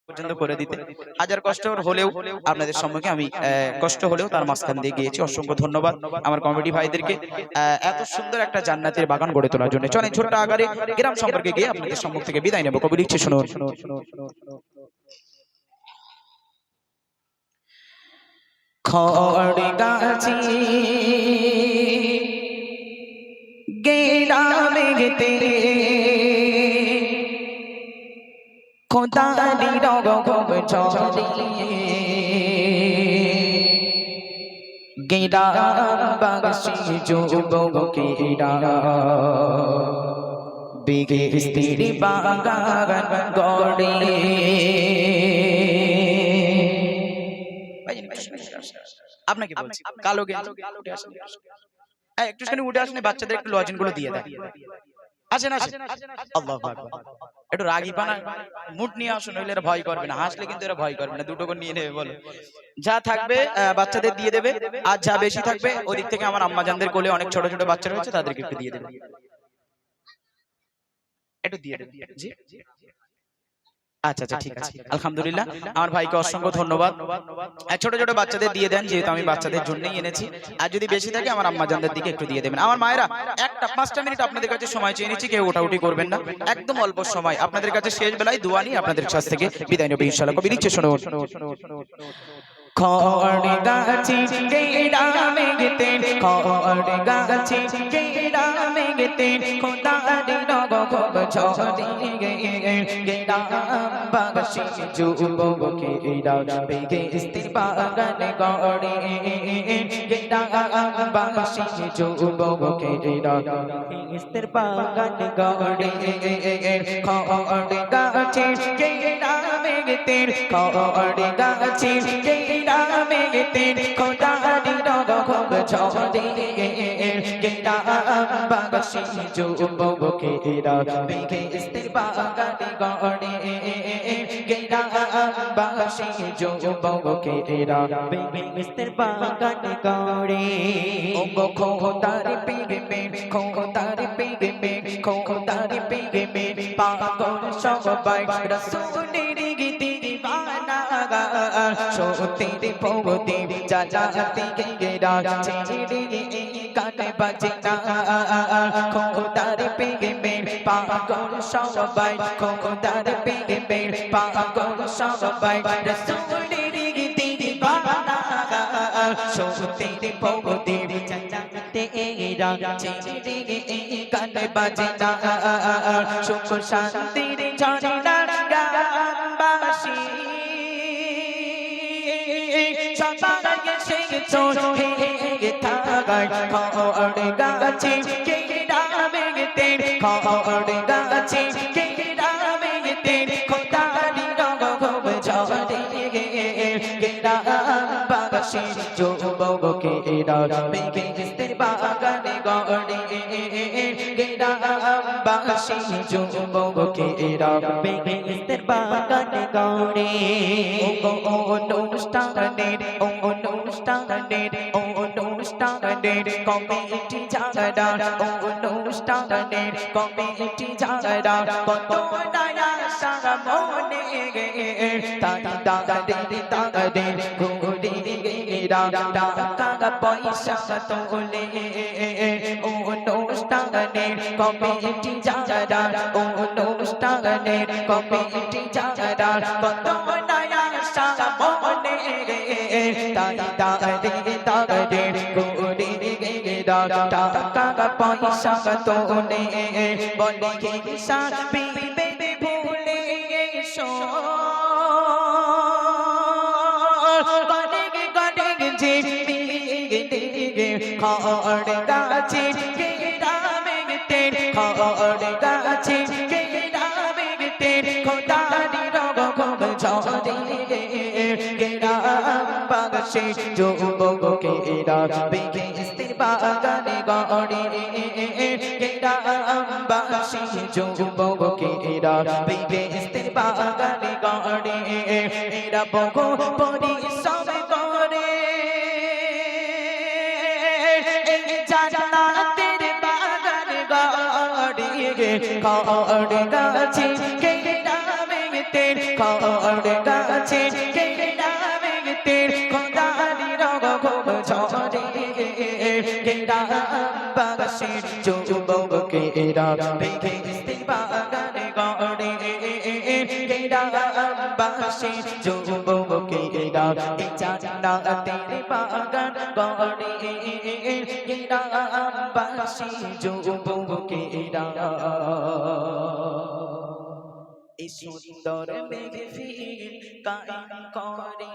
পর্যন্ত করে দিতে হাজার কষ্ট হলেও আপনাদের সম্মুখে আমি কষ্ট হলেও তার মাঝখান দিয়ে গিয়েছি। অসংখ্য ধন্যবাদ আমার কমিটি ভাইদেরকে এত সুন্দর একটা জান্নাতের বাগান গড়ে তোলার জন্য। চলেন ছোট্ট আকারে গ্রাম সম্পর্কে গিয়ে আপনাদের সম্মুখ থেকে বিদায় নেব। কবি লিখছে শুনুন। খড় গাছি গ্রামে গেতে খোদারি রগব চড়িয়ে গ্রামবাসী যুবকেরা বেহেশতের বাগান গড়ে। আপনাকে বলছি কালো গেঞ্জি একটুখানি উঠে আসেন, বাচ্চাদের একটু লজেন গুলো দিয়ে দেয়। আসেন আসেন, আল্লাহু আকবার। একটু রাগি পানা মুড নিয়ে আসুন, নইলে এরা ভয় করবে না। হাসলে কিন্তু এরা ভয় করবে না, দুটো করে নিয়ে নেবে। বলো যা থাকবে বাচ্চাদের দিয়ে দেবে, আর যা বেশি থাকবে ওদিক থেকে আমার আম্মা জানদের কোলে অনেক ছোট ছোট বাচ্চা রয়েছে, তাদেরকে একটু দিয়ে দেবে, একটু দিয়ে দেবে। জি আচ্ছা আচ্ছা ঠিক আছে, আলহামদুলিল্লাহ। আমার ভাইকে অসংখ্য ধন্যবাদ। ছোট ছোট বাচ্চাদের দিয়ে দেন, যেহেতু আমি বাচ্চাদের জন্যই এনেছি। আর যদি বেশি থাকে আমার আম্মা জানদের দিকে একটু দিয়ে দেবেন। আমার মায়েরা একটা 5টা মিনিট আপনাদের কাছে সময় চেয়ে নিচ্ছি, কেউ ওঠাউটি করবেন না, একদম অল্প সময় আপনাদের কাছে। শেষ বেলায় দোয়া নিয়ে আপনাদের কাছ থেকে বিদায় নেব ইনশাআল্লাহ। কবি লিখছে শুনুন। খড় গাছি গ্রামে গেতে, খড় গাছি গ্রামে গেতে খোদারি রগব চড়িয়ে গ্রামবাসী যুবকেরা বেহেশতের বাগান গড়ে। গ্রামবাসী যুবকেরা বেহেশতের বাগান গড়ে। খড় গাছি গ্রামে গেতে, খড় গাছি গ্রামে গেতে খোদারি রগব চড়িয়ে গ্রামবাসী যুবকেরা বেহেশতের বাগান গড়ে। গ্রামবাসী যুবকেরা বেহেশতের বাগান গড়ে। ও খোদার প্রেমে, খোদার প্রেমে, খোদার প্রেমে পাগল সবাই রাসূলের দিওয়ানা। সত্যের পথে চালাতে গেরা ছেড়ে কানে বাজে না। খোদার প্রেমে পাগল সবাই, খোদার প্রেমে পাগল সবাই রাসূলের দিওয়ানা। সত্যের পথে চালাতে গেরা ছেড়ে কানে বাজে না। সুখ শান্তির ঝর্ণা গ্রামবাসী সবাই এসেছো হে থাকায়। খড় গাছি গ্রামে গেতে, খড় গাছি গ্রামে গেতে খোদারি রগব চড়িয়ে গ্রামবাসী যুবকেরা বেহেশতের বাগান গড়ে। গ্রামবাসী যুবকেরা বেহেশতের বাগান গড়ে। অনুষ্ঠানের কমিটি যারা, অনুষ্ঠানের কমিটি যারা কত নয়া সারা মনে তাদের ঘুরে গেরা টাকা পয়সা তোলে। অনুষ্ঠানের কমিটি যারা, অনুষ্ঠানের কমিটি যারা কত নয়া সারা মনে তাদের ঘুরে গেরা টাকা পয়সা তোলে। বলে হিসাবে ভুলে এসো খড় গাছি গ্রামে গেতে, খড় গাছি গ্রামে গেতে খোদারি রগব চড়িয়ে গ্রামবাসী যুবকেরা বেহেশতের বাগান গড়ে। গ্রামবাসী যুবকেরা বেহেশতের বাগান গড়ে। এরা বহু পরিশ্রম করে জান্নাতের বাগান গড়ে। খড় গাছি গ্রামে গেতে, খড় বাগাছে কেরামেতে খোদারি রঘব ঝরে কেরামবাসী যুবকেরা বেহেশতে বাগান গড়ে কেরামবাসী যুবকেরা এই জান্নাতের বাগান গড়ে কেরামবাসী যুবকেরা এই সুন্দর মেহফিল কায়েম করে